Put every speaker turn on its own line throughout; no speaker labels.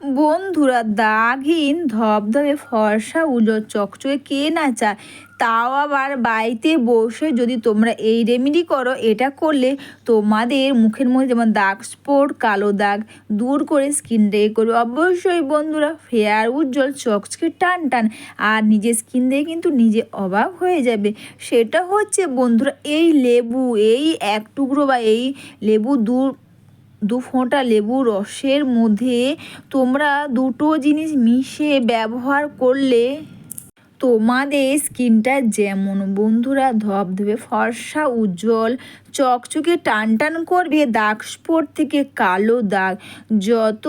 বন্ধুরা, দাগহীন ধবধবে ফর্সা উজ্জ্বল চকচকে কে না চায়? তাও আবার বাড়িতে বসে যদি তোমরা এই রেমেডি করো, এটা করলে তোমাদের মুখের মধ্যে যেমন দাগ স্পট কালো দাগ দূর করে স্কিনটাকে করবে অবশ্যই বন্ধুরা ফেয়ার উজ্জ্বল চকচকে টান টান। আর নিজের স্কিন দিয়ে কিন্তু নিজে অবাক হয়ে যাবে। সেটা হচ্ছে বন্ধুরা এই লেবু, এই এক টুকরো বা এই লেবু দু ফোঁটা লেবুর রসের মধ্যে তোমরা দুটো জিনিস মিশিয়ে ব্যবহার করলে তোমাদের স্কিনটা যেমন বন্ধুরা ধবধবে ফর্সা উজ্জ্বল চকচকে টান টান করবে। দাগ স্পট থেকে কালো দাগ, যত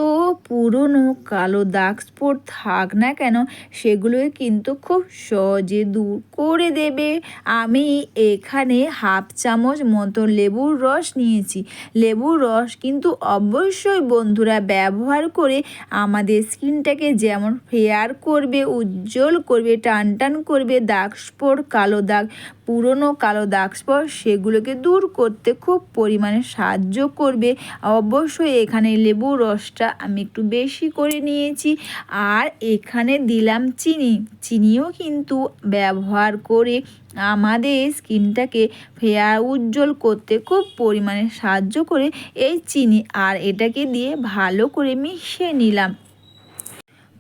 পুরনো কালো দাগ স্পট থাক না কেন সেগুলোই কিন্তু খুব সহজে দূর করে দেবে। আমি এখানে হাফ চামচ মতো লেবুর রস নিয়েছি। লেবুর রস কিন্তু অবশ্যই বন্ধুরা ব্যবহার করে আমাদের স্কিনটাকে যেমন ফেয়ার করবে, উজ্জ্বল করবে, টান টান করবে। দাগ স্পট কালো দাগ, পুরনো কালো দাগ স্পট সেগুলোকে দূর করতে খুব পরিমাণে সাহায্য করবে। অবশ্যই এখানে লেবুর রসটা আমি একটু বেশি করে নিয়েছি। আর এখানে দিলাম চিনিও কিন্তু ব্যবহার করে আমাদের স্কিনটাকে ফেয়ার উজ্জ্বল করতে খুব পরিমাণে সাহায্য করে এই চিনি। আর এটাকে দিয়ে ভালো করে মিশিয়ে নিলাম।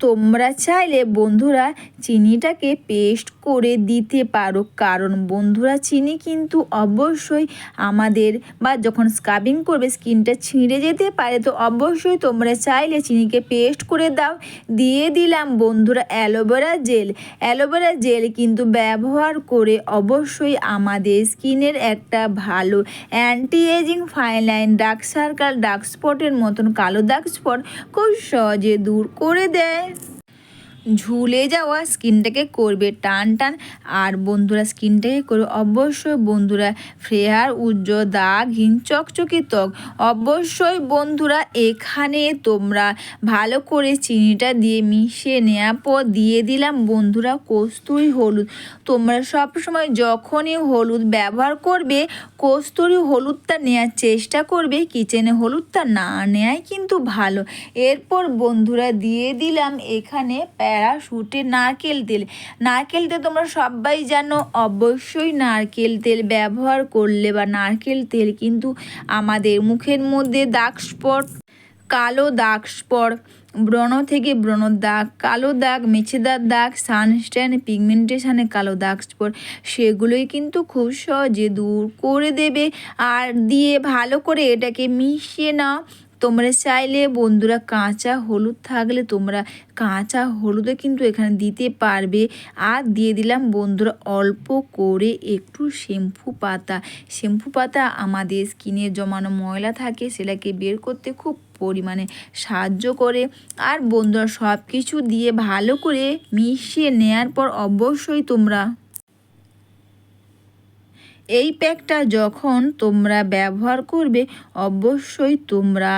তোমরা চাইলে বন্ধুরা চিনিটাকে পেস্ট করে দিতে পারো, কারণ বন্ধুরা চিনি কিন্তু অবশ্যই আমাদের বা যখন স্ক্রাবিং করবে স্কিনটা ছিঁড়ে যেতে পারে। তো অবশ্যই তোমরা চাইলে চিনিকে পেস্ট করে দাও। দিয়ে দিলাম বন্ধুরা অ্যালোভেরা জেল কিন্তু ব্যবহার করে অবশ্যই আমাদের স্কিনের একটা ভালো anti ageing fine line, dark circle, dark স্পটের মতন কালো দাগ স্পট খুব সহজে দূর করে দেয়। ঝুলে যাওয়া স্কিনটাকে করবে টান টান। আর বন্ধুরা স্কিনটাকে করবে অবশ্যই বন্ধুরা ফেয়ার উজ্জ্বল দাগহীন চকচকে ত্বক। অবশ্যই বন্ধুরা এখানে তোমরা ভালো করে চিনিটা দিয়ে মিশিয়ে নেওয়ার পর দিয়ে দিলাম বন্ধুরা কস্তুরি হলুদ। তোমরা সবসময় যখনই হলুদ ব্যবহার করবে কস্তুরি হলুদটা নেওয়ার চেষ্টা করবে, কিচেনে হলুদটা না নেওয়াই কিন্তু ভালো। এরপর বন্ধুরা দিয়ে দিলাম এখানে প্যারাশুটের নারকেল তেল তোমরা সবাই জানো। অবশ্যই নারকেল তেল ব্যবহার করলে বা নারকেল তেল কিন্তু আমাদের মুখের মধ্যে দাগ স্পট, কালো দাগ স্পট, ব্রণ থেকে ব্রণ দাগ, কালো দাগ, মেছেদার দাগ, সানস্ট্যান পিগমেন্টেশনে কালো দাগ স্পট সেগুলোই কিন্তু খুব সহজে দূর করে দেবে। আর দিয়ে ভালো করে এটাকে মিশিয়ে নাও। তোমরা চাইলে বন্ধুরা কাঁচা হলুদ থাকলে তোমরা কাঁচা হলুদও কিন্তু এখানে দিতে পারবে। আর দিয়ে দিলাম বন্ধুরা অল্প করে একটু শ্যাম্পু পাতা আমাদের স্কিনে জমানো ময়লা থাকে সেটাকে বের করতে খুব পরিমাণে সাহায্য করে। আর বন্ধুরা সব কিছু দিয়ে ভালো করে মিশিয়ে নেওয়ার পর অবশ্যই তোমরা এই প্যাকটা যখন তোমরা ব্যবহার করবে অবশ্যই তোমরা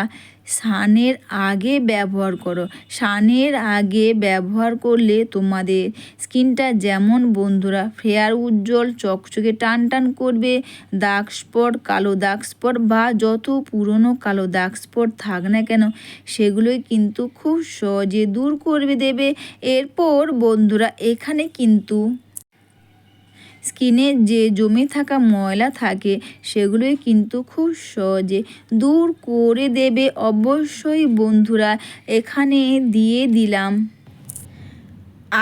স্নানের আগে ব্যবহার করো। স্নানের আগে ব্যবহার করলে তোমাদের স্কিনটা যেমন বন্ধুরা ফেয়ার উজ্জ্বল চকচকে টান টান করবে। দাগ স্পট, কালো দাগ স্পট বা যত পুরনো কালো দাগ স্পট থাক না কেন সেগুলোই কিন্তু খুব সহজে দূর করে দেবে। এরপর বন্ধুরা এখানে কিন্তু স্কিনে যে জমে থাকা ময়লা থাকে সেগুলোই কিন্তু খুব সহজে দূর করে দেবে। অবশ্যই বন্ধুরা এখানে দিয়ে দিলাম।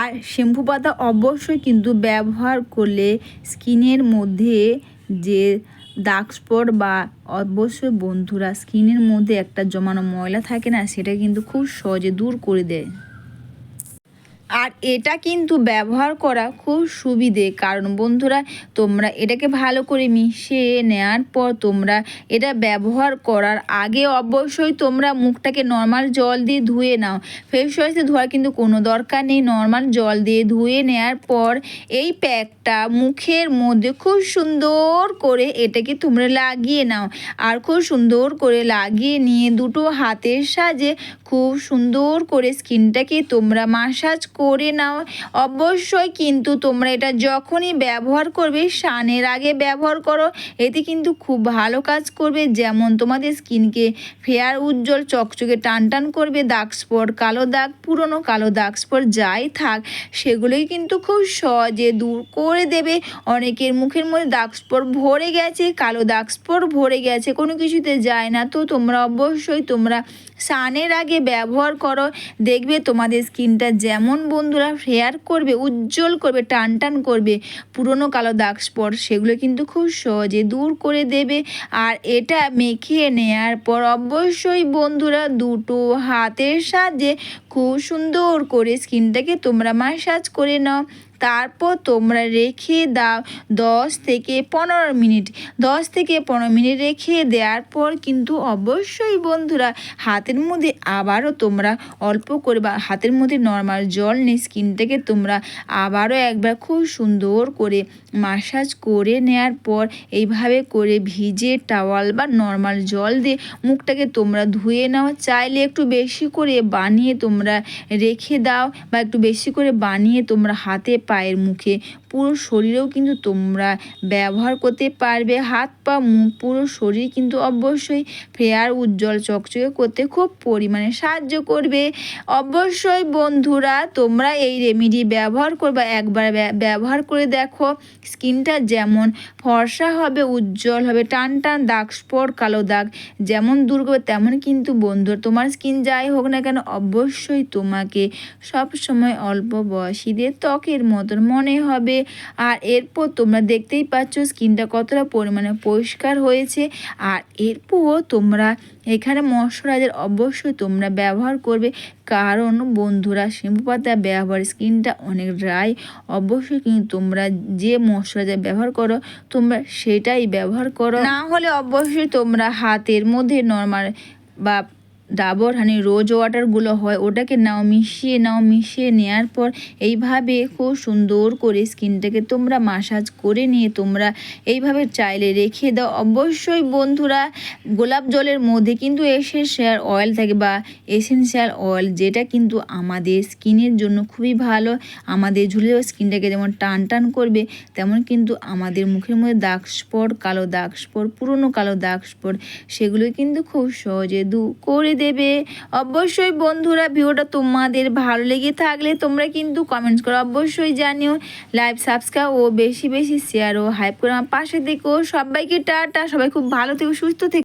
আর শ্যাম্পু পাতা অবশ্যই কিন্তু ব্যবহার করলে স্কিনের মধ্যে যে দাগ স্পট বা অবশ্যই বন্ধুরা স্কিনের মধ্যে একটা জমানো ময়লা থাকে না সেটা কিন্তু খুব সহজে দূর করে দেয়। আর এটা কিন্তু ব্যবহার করা খুব সুবিধে, কারণ বন্ধুরা তোমরা এটাকে ভালো করে মিশিয়ে নেওয়ার পর তোমরা এটা ব্যবহার করার আগে অবশ্যই তোমরা মুখটাকে নর্মাল জল দিয়ে ধুয়ে নাও। ফেস ওয়াশ দিয়ে ধোয়ার কিন্তু কোনো দরকার নেই। নর্মাল জল দিয়ে ধুয়ে নেওয়ার পর এই প্যাকটা মুখের মধ্যে খুব সুন্দর করে এটাকে তোমরা লাগিয়ে নাও। আর খুব সুন্দর করে লাগিয়ে নিয়ে দুটো হাতের সাহায্যে খুব সুন্দর করে স্কিনটাকে তোমরা মাসাজ করে নাও। অবশ্যই কিন্তু তোমরা এটা যখনই ব্যবহার করবে স্নানের আগে ব্যবহার করো, এতে কিন্তু খুব ভালো কাজ করবে। যেমন তোমাদের স্কিনকে ফেয়ার, উজ্জ্বল, চকচকে, টান করবে। দাগ স্পট, কালো দাগ, পুরনো কালো দাগ স্পট যাই থাক সেগুলোই কিন্তু খুব সহজে দূর করে দেবে। অনেকের মুখের মধ্যে দাগ স্পট ভরে গেছে, কালো দাগ স্পট ভরে গেছে, কোনো কিছুতে যায় না। তো তোমরা অবশ্যই তোমরা স্নানের আগে ব্যবহার করো, দেখবে তোমাদের স্কিনটা যেমন বন্ধুরা ফেয়ার করবে, উজ্জ্বল করবে, টান করবে। পুরনো কালো দাগ স্পট সেগুলো কিন্তু খুব সহজে দূর করে দেবে। আর এটা মেখে নেওয়ার পর অবশ্যই বন্ধুরা দুটো হাতের সাহায্যে খুব সুন্দর করে স্কিনটাকে তোমরা ম্যাসাজ করে নাও। তারপর তোমরা রেখে দাও 10 থেকে 15 মিনিট। 10 থেকে 15 মিনিট রেখে দেওয়ার পর কিন্তু অবশ্যই বন্ধুরা হাতের মধ্যে আবারও তোমরা অল্প করে বা হাতের মধ্যে নর্মাল জল নিয়ে স্কিনটাকে তোমরা আবারও একবার খুব সুন্দর করে ম্যাসাজ করে নেওয়ার পর এইভাবে করে ভিজে টাওয়াল বা নর্মাল জল দিয়ে মুখটাকে তোমরা ধুয়ে নাও। চাইলে একটু বেশি করে বানিয়ে তোমরা রেখে দাও বা একটু বেশি করে বানিয়ে তোমরা হাতে, পায়ের, মুখে, পুরো শরীরেও কিন্তু তোমরা ব্যবহার করতে পারবে। হাত, পা, মুখ, পুরো শরীর কিন্তু অবশ্যই ফেয়ার, উজ্জ্বল, চকচকে করতে খুব পরিমাণে সাহায্য করবে। অবশ্যই বন্ধুরা তোমরা এই রেমেডি ব্যবহার করবে, একবার ব্যবহার করে দেখো। স্কিনটা যেমন ফর্সা হবে, উজ্জ্বল হবে, টান দাগ স্পট, কালো দাগ যেমন দূর করবে, তেমন কিন্তু বন্ধুরা তোমার স্কিন যাই হোক না কেন অবশ্যই তোমাকে সব সময় অল্প বয়সীদের ত্বকের মতন মনে হবে। আর এরপর তোমরা দেখতেই পাচ্ছ স্কিনটা কতটা পরিমাণে পরিষ্কার হয়েছে। আর এরপর তোমরা এখানে ময়শ্চারাইজার অবশ্যই তোমরা ব্যবহার করবে, কারণ বন্ধুরা শ্যাম্পু পাতা ব্যবহার স্কিনটা অনেক ড্রাই। অবশ্যই কিন্তু তোমরা যে ময়শ্চারাইজার ব্যবহার করো তোমরা সেটাই ব্যবহার করো, না হলে অবশ্যই তোমরা হাতের মধ্যে নর্মাল বা ডাবর হানি রোজ ওয়াটারগুলো হয় ওটাকে মিশিয়ে নেওয়ার পর এইভাবে খুব সুন্দর করে স্কিনটাকে তোমরা ম্যাসাজ করে নিয়ে তোমরা এইভাবে চাইলে রেখে দাও। অবশ্যই বন্ধুরা গোলাপ জলের মধ্যে কিন্তু এসেন্সিয়াল অয়েল থাকে বা এসেন্সিয়াল অয়েল, যেটা কিন্তু আমাদের স্কিনের জন্য খুবই ভালো। আমাদের ঝুলে স্কিনটাকে যেমন টান করবে, তেমন কিন্তু আমাদের মুখের মধ্যে দাগ স্পট, কালো দাগ স্পট, পুরনো কালো দাগ স্পট সেগুলো কিন্তু খুব সহজে দূর করে দেবে। অবশ্যই বন্ধুরা ভিডিওটা তোমাদের ভালো লেগে থাকলে তোমরা কিন্তু কমেন্টস করো, অবশ্যই জানিও। লাইভ, সাবস্ক্রাইব ও বেশি শেয়ার ও হাইপ করে আমার পাশে দেখো। সবাইকে টাটা, সবাই খুব ভালো থেকো, সুস্থ থেকো।